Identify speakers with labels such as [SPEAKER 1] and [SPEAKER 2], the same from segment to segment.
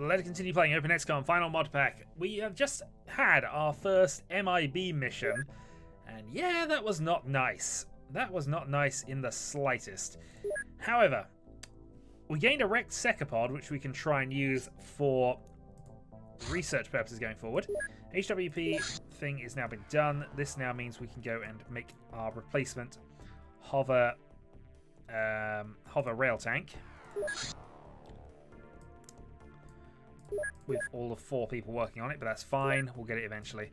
[SPEAKER 1] let's continue playing Open XCOM Final Mod Pack. We have just had our first MIB mission, and yeah, that was not nice. That was not nice in the slightest. However, we gained a wrecked Secapod, which we can try and use for research purposes going forward. HWP thing is now been done. This now means we can go and make our replacement hover rail tank with all the 4 people working on it, but that's fine. We'll get it eventually.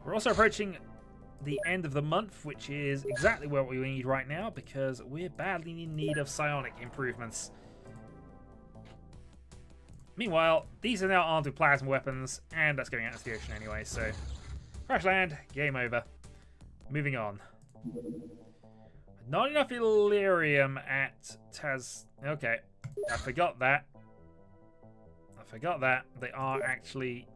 [SPEAKER 1] We're also approaching the end of the month, which is exactly what we need right now because we're badly in need of psionic improvements. Meanwhile, these are now armed with plasma weapons, and that's going out into the ocean anyway, so crash land, game over. Moving on. Not enough Illyrium at Taz. Okay, I forgot that. They are actually...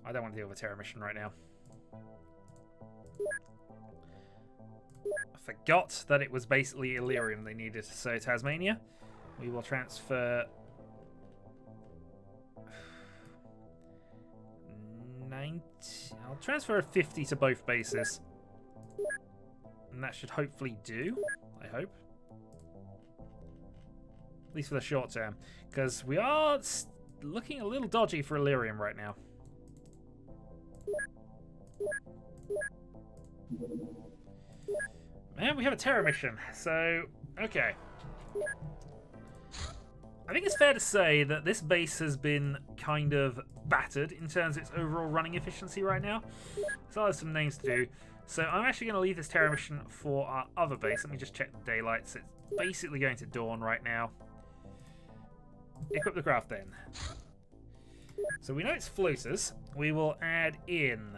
[SPEAKER 1] I don't want to deal with a terror mission right now. I forgot that it was basically Illyrium they needed. So Tasmania, we will transfer 90. I'll transfer 50 to both bases, and that should hopefully do. I hope, at least for the short term, because we are looking a little dodgy for Illyrium right now. Man, we have a terror mission, so, okay. I think it's fair to say that this base has been kind of battered in terms of its overall running efficiency right now. So there's some names to do. So I'm actually going to leave this terror mission for our other base. Let me just check the daylights. It's basically going to dawn right now. Equip the craft then. So we know it's floaters. We will add in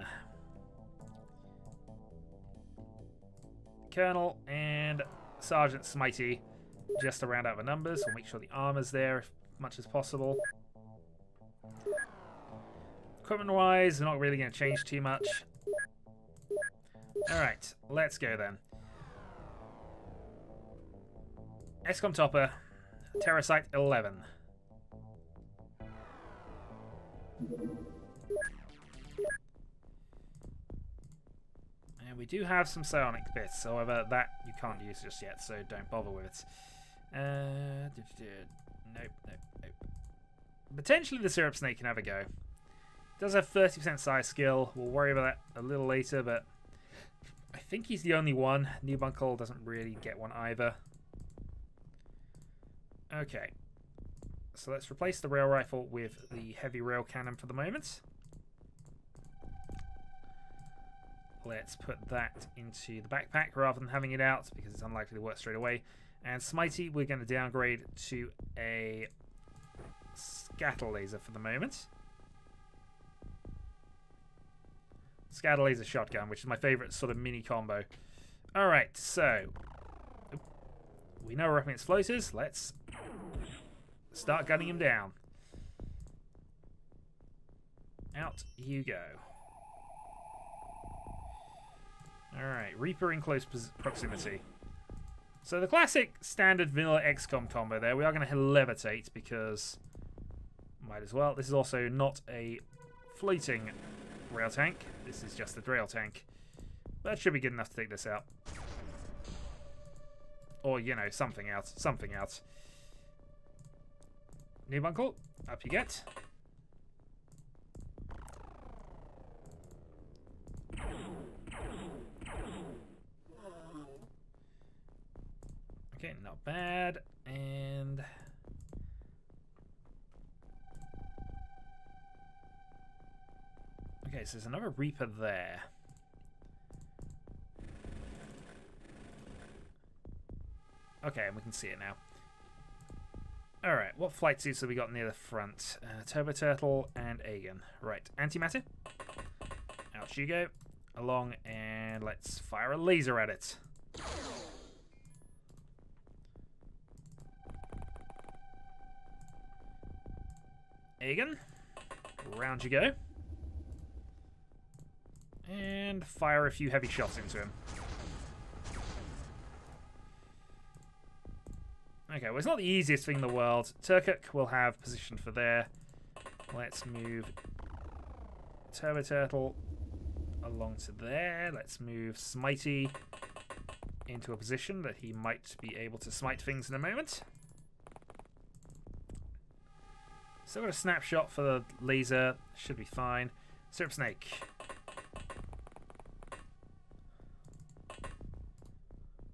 [SPEAKER 1] Colonel and Sergeant Smitey just to round out the numbers. We'll make sure the armor's there as much as possible. Equipment wise, we're not really going to change too much. Alright, let's go then. XCOM Topper, Terror Site 11. And we do have some psionic bits, however, that you can't use just yet, so don't bother with it. Nope. Potentially the Syrup Snake can have a go. It does have 30% size skill. We'll worry about that a little later, but I think he's the only one. Newbunkle doesn't really get one either. Okay. So let's replace the rail rifle with the heavy rail cannon for the moment. Let's put that into the backpack rather than having it out because it's unlikely to work straight away. And Smitey, we're going to downgrade to a scatter laser for the moment. Scatter laser shotgun, which is my favorite sort of mini combo. Alright, so we know we're up against floaters. Let's start gunning him down. Out you go. Alright, Reaper in close proximity. So the classic standard vanilla XCOM combo there. We are going to levitate because might as well. This is also not a floating rail tank. This is just a rail tank. That should be good enough to take this out. Or, you know, something else. Something else. Newbunkle, up you get. Okay, not bad. And okay, so there's another Reaper there. Okay, and we can see it now. Alright, what flight suits have we got near the front? Turbo Turtle and Aegon. Right, antimatter. Out you go. Along, and let's fire a laser at it. Aegon, round you go. And fire a few heavy shots into him. Okay, well, it's not the easiest thing in the world. Turkuk will have position for there. Let's move Turbo Turtle along to there. Let's move Smitey into a position that he might be able to smite things in a moment. Still got a snapshot for the laser. Should be fine. Syrup Snake.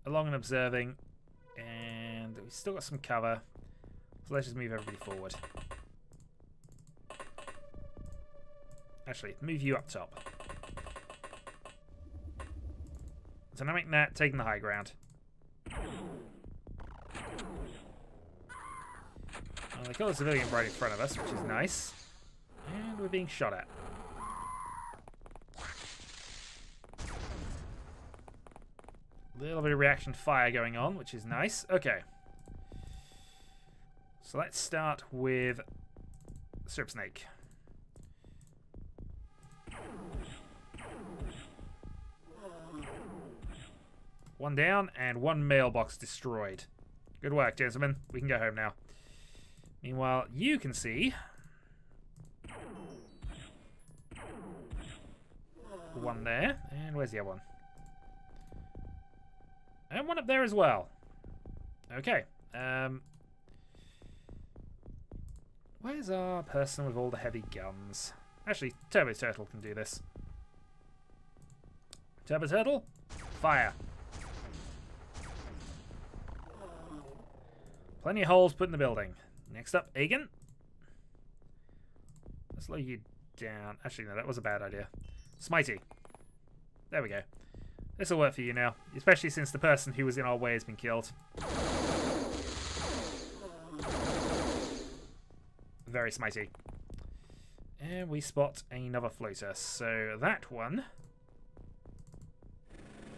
[SPEAKER 1] Along and observing. And we've still got some cover. So let's just move everybody forward. Actually, move you up top. Dynamic Gnat taking the high ground. Well, they got a civilian right in front of us, which is nice. And we're being shot at. A little bit of reaction fire going on, which is nice. Okay. So let's start with Syrup Snake. One down and one mailbox destroyed. Good work, gentlemen. We can go home now. Meanwhile, you can see one there. And where's the other one? And one up there as well. Okay. Where's our person with all the heavy guns? Actually, Turbo Turtle can do this. Turbo Turtle, fire. Plenty of holes put in the building. Next up, Egan. Let's slow you down. Actually, no, that was a bad idea. Smitey. There we go. This will work for you now, especially since the person who was in our way has been killed. Very smitey. And we spot another floater. So that one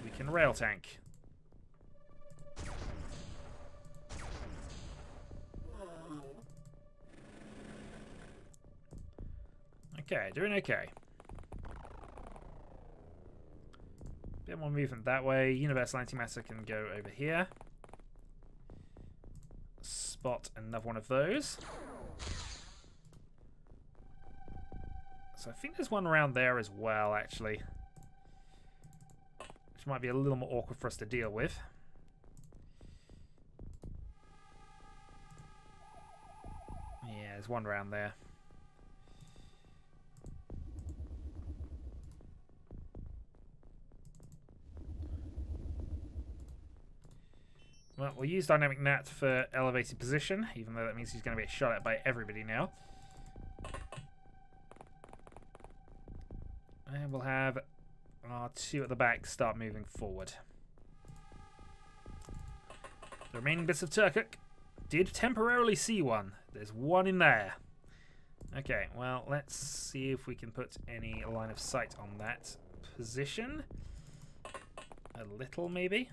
[SPEAKER 1] we can rail tank. Okay, doing okay. Bit more movement that way. Universal Antimatter can go over here. Spot another one of those. So I think there's one around there as well, actually. Which might be a little more awkward for us to deal with. Yeah, there's one around there. Well, we'll use Dynamic Gnat for elevated position, even though that means he's going to get shot at by everybody now. And we'll have our two at the back start moving forward. The remaining bits of Turkuk did temporarily see one. There's one in there. Okay, well, let's see if we can put any line of sight on that position. A little, maybe.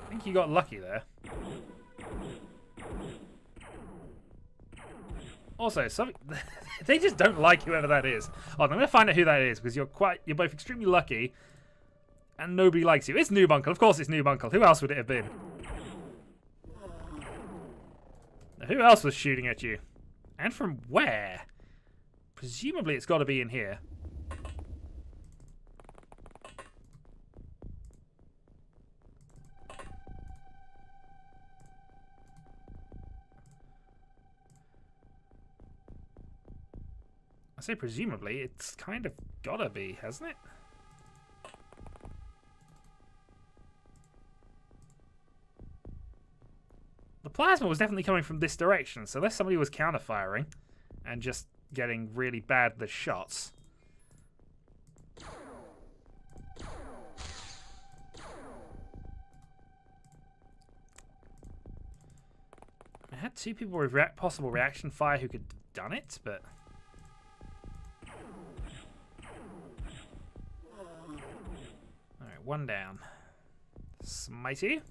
[SPEAKER 1] I think you got lucky there. Also, they just don't like whoever that is. Oh, I'm going to find out who that is because you're both extremely lucky, and nobody likes you. It's Noob Uncle, of course. It's Noob Uncle. Who else would it have been? Now, who else was shooting at you, and from where? Presumably, it's got to be in here. I say presumably, it's kind of gotta be, hasn't it? The plasma was definitely coming from this direction, so unless somebody was counter-firing and just getting really bad at the shots. I had two people with possible reaction fire who could have done it, but... Alright, one down. Smitey.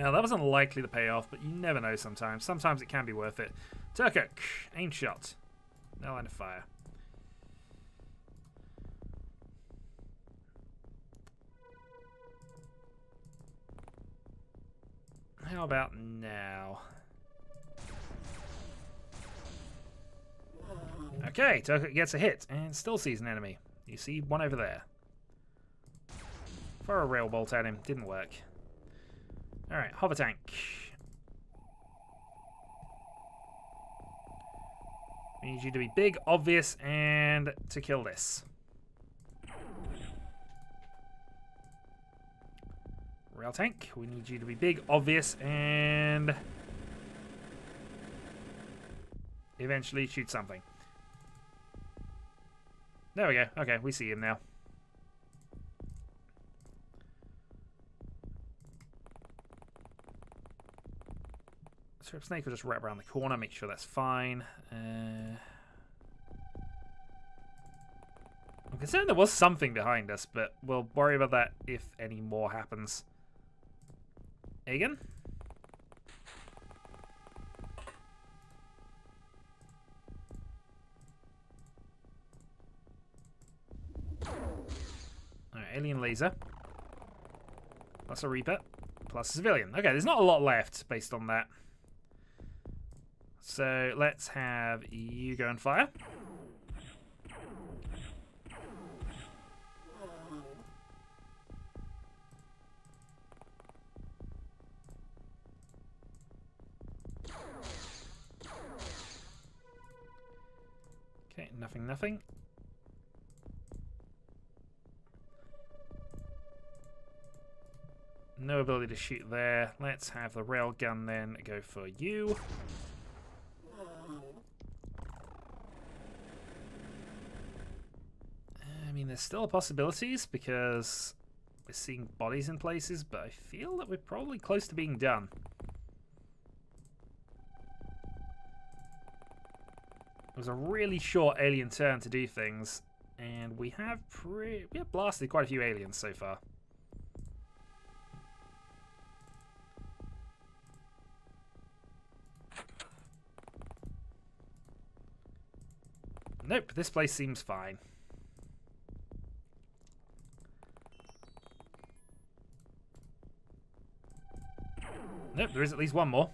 [SPEAKER 1] Well, that wasn't likely to pay off, but you never know sometimes. Sometimes it can be worth it. Turkic, aim shot. No line of fire. How about now? Okay, Turkic gets a hit and still sees an enemy. You see one over there. Throw a rail bolt at him. Didn't work. Alright, hover tank. We need you to be big, obvious, and to kill this. Rail tank, we need you to be big, obvious, and eventually shoot something. There we go. Okay, we see him now. Strip snake will just wrap around the corner, make sure that's fine. I'm concerned there was something behind us, but we'll worry about that if any more happens. Egan? Alright, alien laser. Plus a Reaper. Plus a civilian. Okay, there's not a lot left based on that. So let's have you go and fire. Okay, nothing, nothing. No ability to shoot there. Let's have the railgun then go for you. I mean, there's still possibilities because we're seeing bodies in places, but I feel that we're probably close to being done. It was a really short alien turn to do things, and we have blasted quite a few aliens so far. Nope, this place seems fine. Nope, there is at least one more.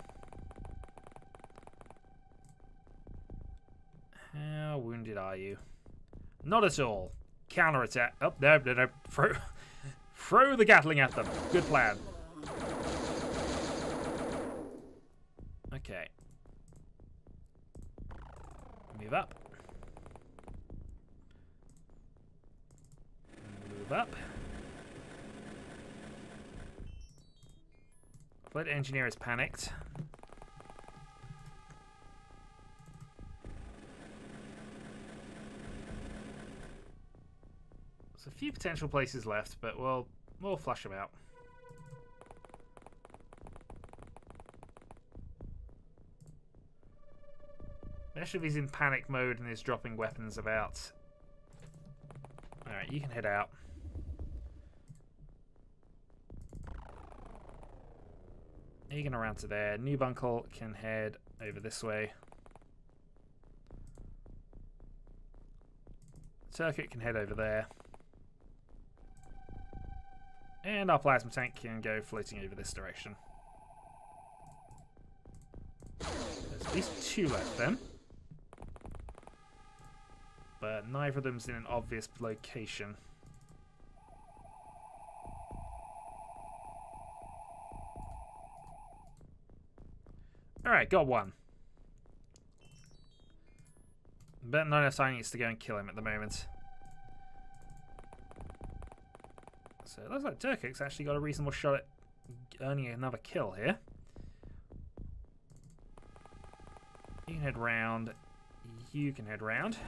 [SPEAKER 1] How wounded are you? Not at all. Counterattack. Oh, no, no, no. Throw the Gatling at them. Good plan. Okay. Move up. Move up. Flight engineer is panicked. There's a few potential places left, but we'll flush them out. Especially if he's in panic mode and is dropping weapons about. Alright, you can head out. Egan around to there. Noob Uncle can head over this way. Circuit can head over there. And our plasma tank can go floating over this direction. There's at least two left then. But neither of them's in an obvious location. Alright, got one. But not enough time needs to go and kill him at the moment. So it looks like Turkic's actually got a reasonable shot at earning another kill here. You can head round. You can head round.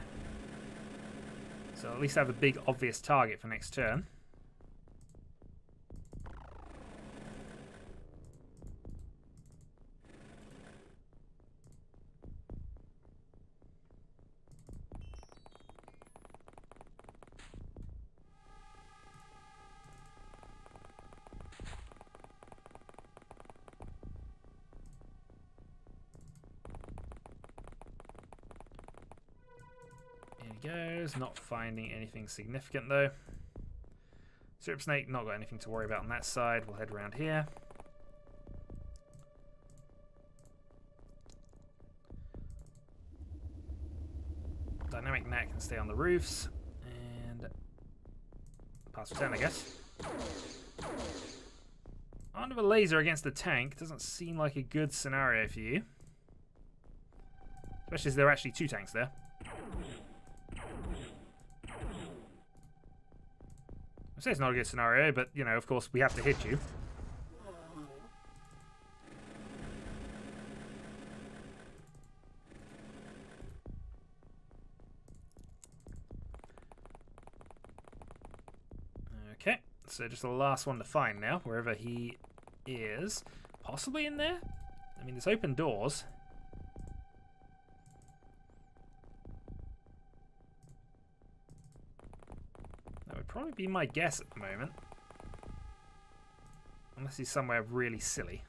[SPEAKER 1] So at least have a big obvious target for next turn. he goes. Not finding anything significant though. Syrup Snake, not got anything to worry about on that side. We'll head around here. Dynamic Gnat can stay on the roofs. And pass return, I guess. Armed with a laser against the tank doesn't seem like a good scenario for you. Especially as there are actually two tanks there. I say it's not a good scenario, but, you know, of course, we have to hit you. Okay, so just the last one to find now, wherever he is. Possibly in there? I mean, there's open doors. That would probably be my guess at the moment. Unless he's somewhere really silly.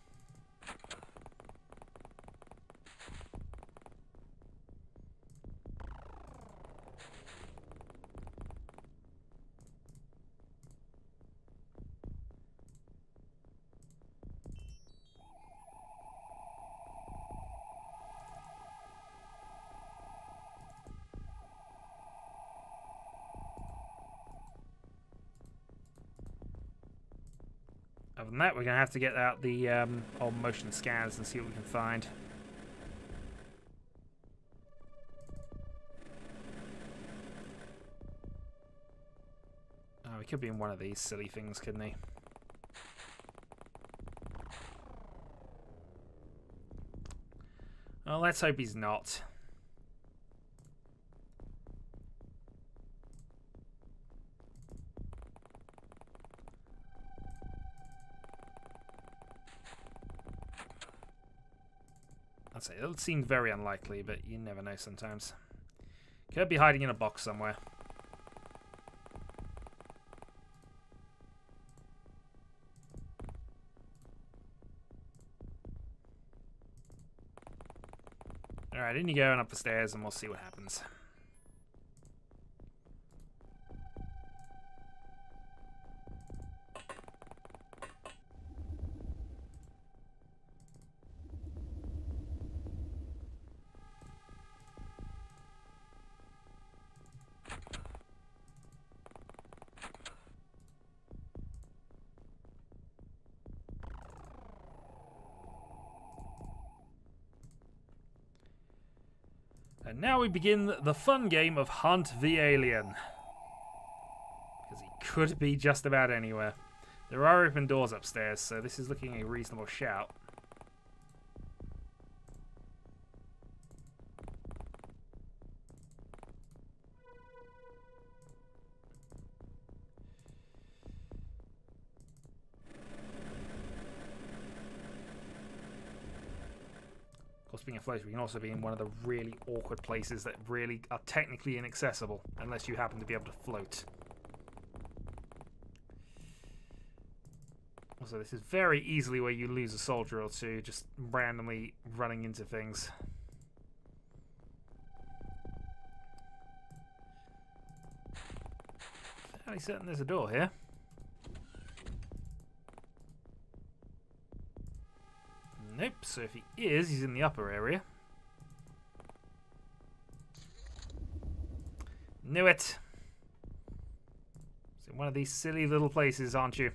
[SPEAKER 1] Other than that, we're going to have to get out the old motion scans and see what we can find. Oh, he could be in one of these silly things, couldn't he? Well, let's hope he's not. I'd say it seemed very unlikely, but you never know sometimes. Could be hiding in a box somewhere. Alright, in you go and up the stairs and we'll see what happens. And now we begin the fun game of Hunt the Alien. Because he could be just about anywhere. There are open doors upstairs, so this is looking a reasonable shout. Of course, being a floater, we can also be in one of the really awkward places that really are technically inaccessible, unless you happen to be able to float. Also, this is very easily where you lose a soldier or two, just randomly running into things. Fairly certain there's a door here. Nope, so if he is, he's in the upper area. Knew it! It's in one of these silly little places, aren't you?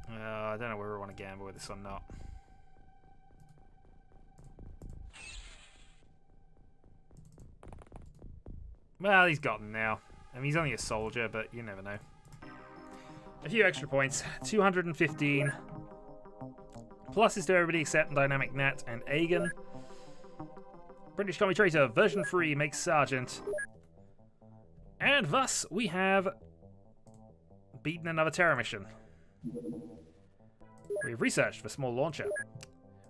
[SPEAKER 1] I don't know whether I want to gamble with this or not. Well, he's got him now. I mean, he's only a soldier, but you never know. A few extra points. 215. Pluses to everybody except Dynamic Gnat and Aegon. British Commie Traitor, version 3, makes Sergeant. And thus, we have beaten another terror mission. We've researched for small launcher.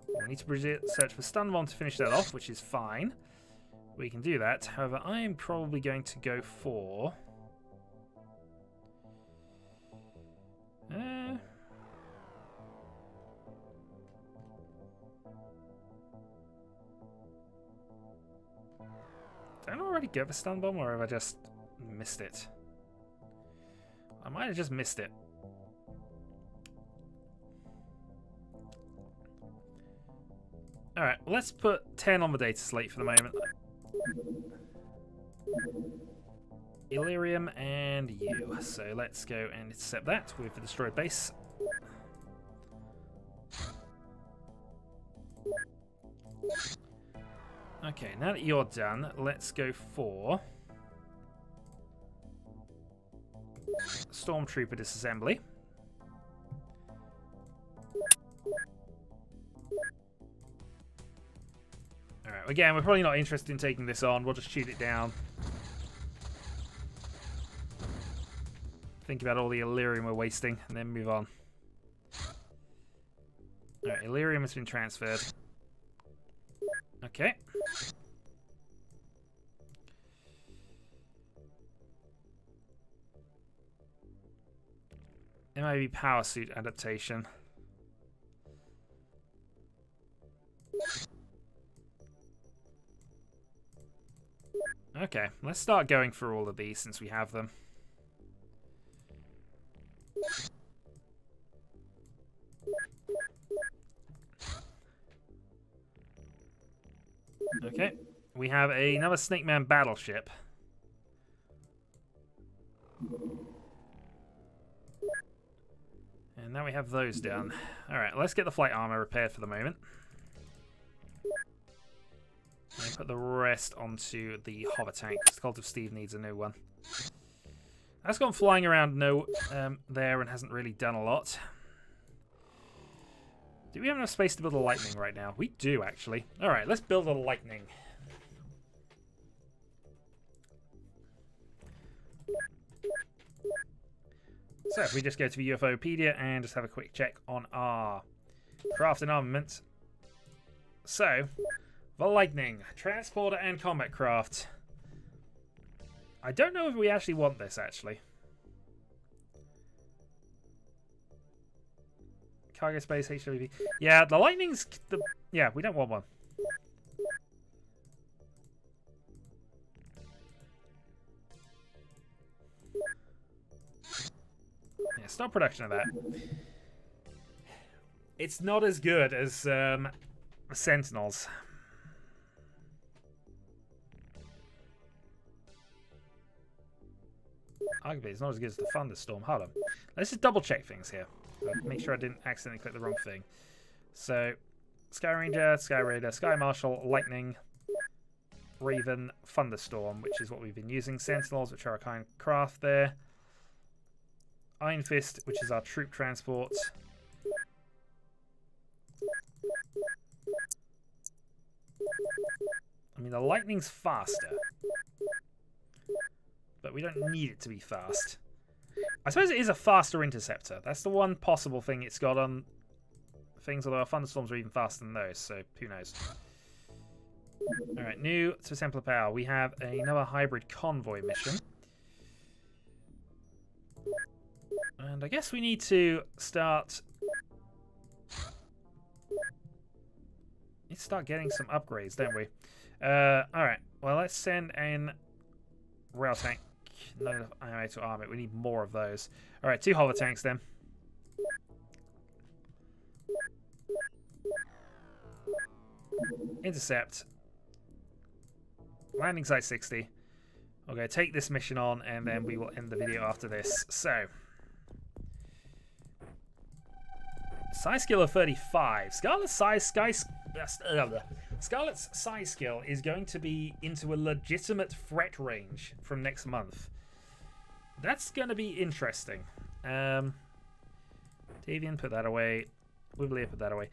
[SPEAKER 1] We need to search for stun bomb to finish that off, which is fine. We can do that. However, I am probably going to go for... I already get the stun bomb, or have I just missed it? I might have just missed it. Alright, well, let's put 10 on the data slate for the moment. Illyrium and you. So let's go and intercept that with the destroyed base. Okay, now that you're done, let's go for Stormtrooper disassembly. Alright, again, we're probably not interested in taking this on. We'll just shoot it down. Think about all the Illyrium we're wasting, and then move on. Alright, Illyrium has been transferred. Okay. MIB power suit adaptation. Okay, let's start going through all of these since we have them. Okay, we have another Snake Man battleship. And now we have those done. Alright, let's get the flight armor repaired for the moment. And put the rest onto the hover tank, because the Cult of Steve needs a new one. That's gone flying around there and hasn't really done a lot. Do we have enough space to build a lightning right now? We do, actually. Alright, let's build a lightning. So if we just go to the UFOpedia and just have a quick check on our craft and armament. So, the lightning, transporter and combat craft. I don't know if we actually want this, actually. Cargo space, HWV. Yeah, the lightning's... Yeah, we don't want one. Yeah, stop production of that. It's not as good as Sentinels. Arguably, it's not as good as the Thunderstorm. Hold on. Let's just double check things here. Make sure I didn't accidentally click the wrong thing. So, Sky Ranger, Sky Raider, Sky Marshal, Lightning, Raven, Thunderstorm, which is what we've been using. Sentinels, which are our kind of craft there. Iron Fist, which is our troop transport. I mean, the Lightning's faster. But we don't need it to be fast. I suppose it is a faster interceptor. That's the one possible thing it's got on things, although our Thunderstorms are even faster than those, so who knows. Alright, new to Templar Power. We have another hybrid convoy mission. And I guess we need to start... getting some upgrades, don't we? Alright, well, let's send in rail tank. No ammo to arm it. We need more of those. Alright, 2 hover tanks then. Intercept. Landing site 60. Okay, take this mission on and then we will end the video after this. So. Size skill of 35. Scarlet's size skill is going to be into a legitimate threat range from next month. That's going to be interesting. Davian, put that away. Wibbly, put that away.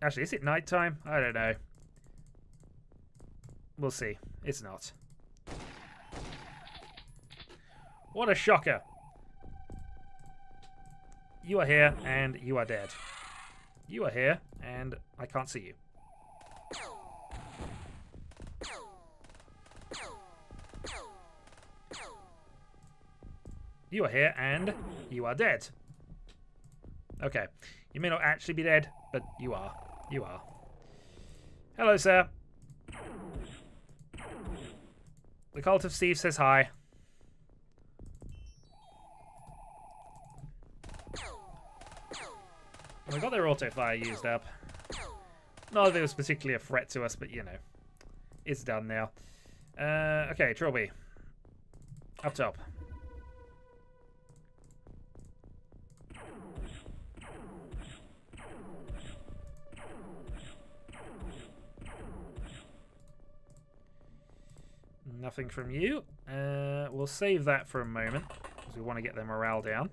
[SPEAKER 1] Actually, is it nighttime? I don't know. We'll see. It's not. What a shocker. You are here and you are dead. You are here and I can't see you. You are here and you are dead. Okay. You may not actually be dead, but you are. You are. Hello, sir. The Cult of Steve says hi. We got their auto fire used up. Not that it was particularly a threat to us, but you know, it's done now. Okay, Trilby. Up top. Nothing from you. We'll save that for a moment, because we want to get their morale down.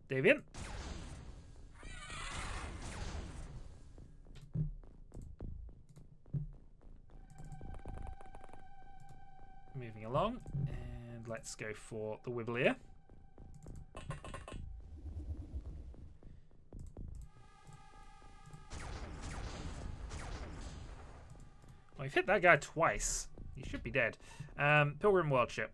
[SPEAKER 1] Davian. Moving along, and let's go for the Wibbler. Well, we've hit that guy twice. He should be dead. Pilgrim Worldship.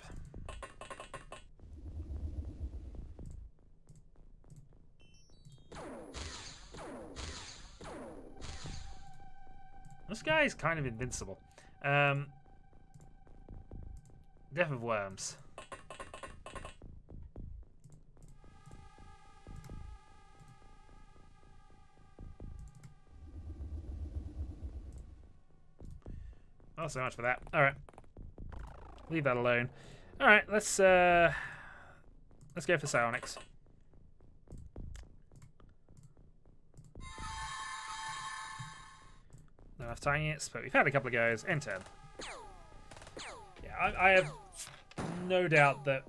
[SPEAKER 1] This guy is kind of invincible. Death of Worms. Not so much for that. All right, leave that alone. All right, let's go for psionics. Not enough tiny hits, but we've had a couple of goes. N10. Yeah, I have no doubt that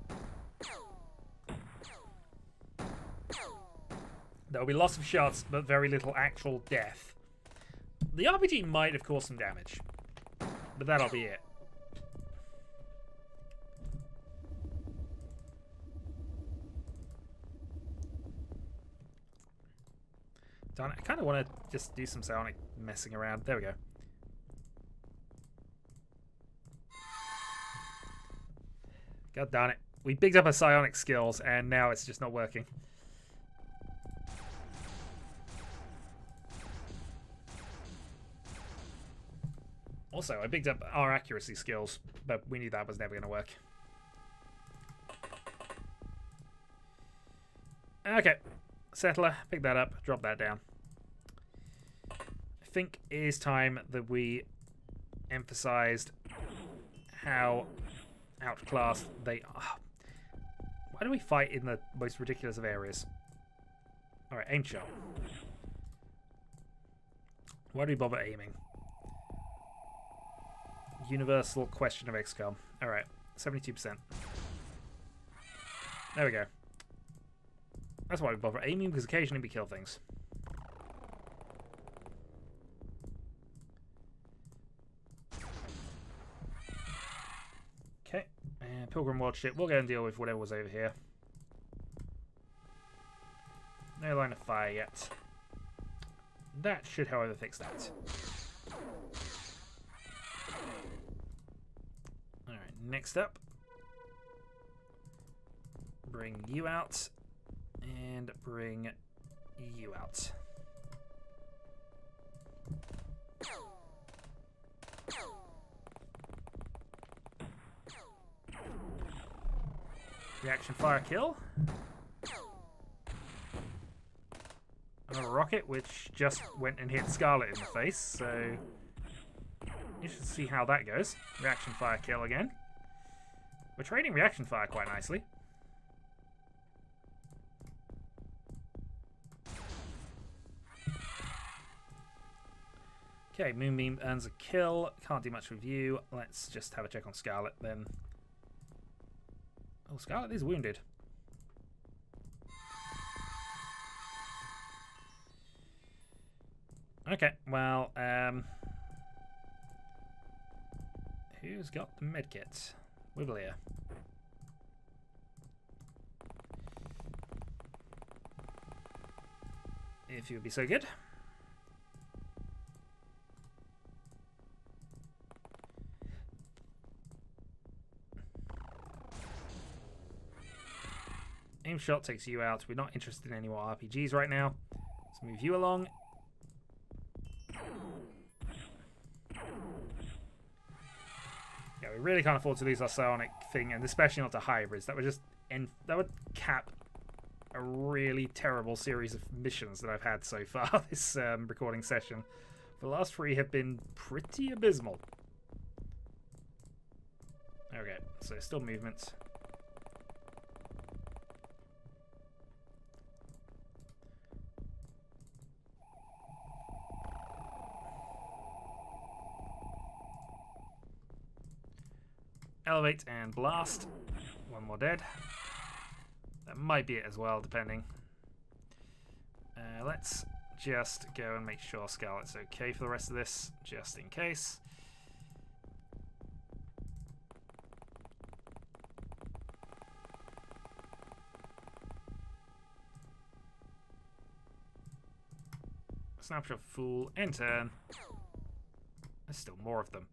[SPEAKER 1] there will be lots of shots, but very little actual death. The RPG might have caused some damage, but that'll be it. Darn it, I kind of want to just do some psionic messing around. There we go. God darn it. We picked up our psionic skills, and now it's just not working. Also, I picked up our accuracy skills, but we knew that was never going to work. Okay. Settler, pick that up, drop that down. I think it is time that we emphasized how outclassed they are. Why do we fight in the most ridiculous of areas? Alright, aim shot. Why do we bother aiming? Universal question of XCOM. Alright, 72%. There we go. That's why we bother aiming, because occasionally we kill things. Okay, and Pilgrim Worldship. We'll go and deal with whatever was over here. No line of fire yet. That should, however, fix that. Alright, next up. Bring you out. And bring you out. Reaction fire kill. A rocket which just went and hit Scarlet in the face, so you should see how that goes. Reaction fire kill again. We're trading reaction fire quite nicely. Okay, Moonbeam earns a kill. Can't do much with you. Let's just have a check on Scarlet then. Oh, Scarlet is wounded. Okay, well, who's got the medkit? Wibbler. If you would be so good. Aim shot takes you out. We're not interested in any more RPGs right now. Let's move you along. Yeah, we really can't afford to lose our psionic thing, and especially not to hybrids. That would just end. That would cap a really terrible series of missions that I've had so far this recording session. The last 3 have been pretty abysmal. Okay, so still movement. Elevate and blast. 1 more dead. That might be it as well, depending. Let's just go and make sure Scarlet's okay for the rest of this, just in case. Snapshot full, end turn. There's still more of them.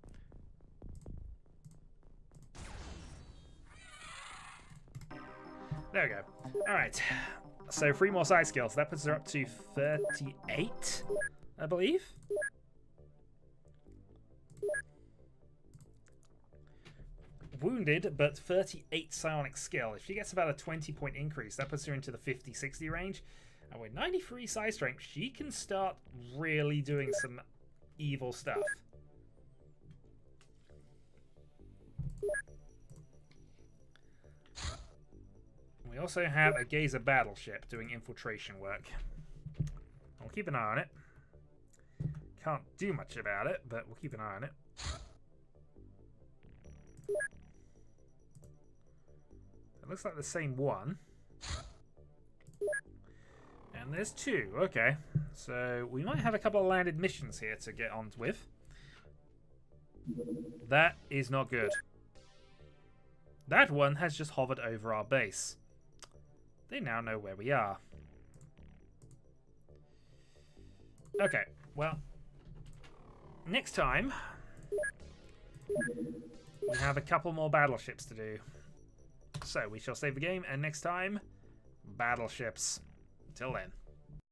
[SPEAKER 1] There we go. Alright. So 3 more side skills. That puts her up to 38, I believe. Wounded, but 38 psionic skill. If she gets about a 20-point increase, that puts her into the 50-60 range. And with 93 psi strength, she can start really doing some evil stuff. We also have a Gazer battleship doing infiltration work. I'll keep an eye on it. Can't do much about it, but we'll keep an eye on it. It looks like the same one. And there's 2, okay. So we might have a couple of landed missions here to get on with. That is not good. That one has just hovered over our base. They now know where we are. Okay, well, next time we have a couple more battleships to do. So we shall save the game, and next time, battleships. Till then.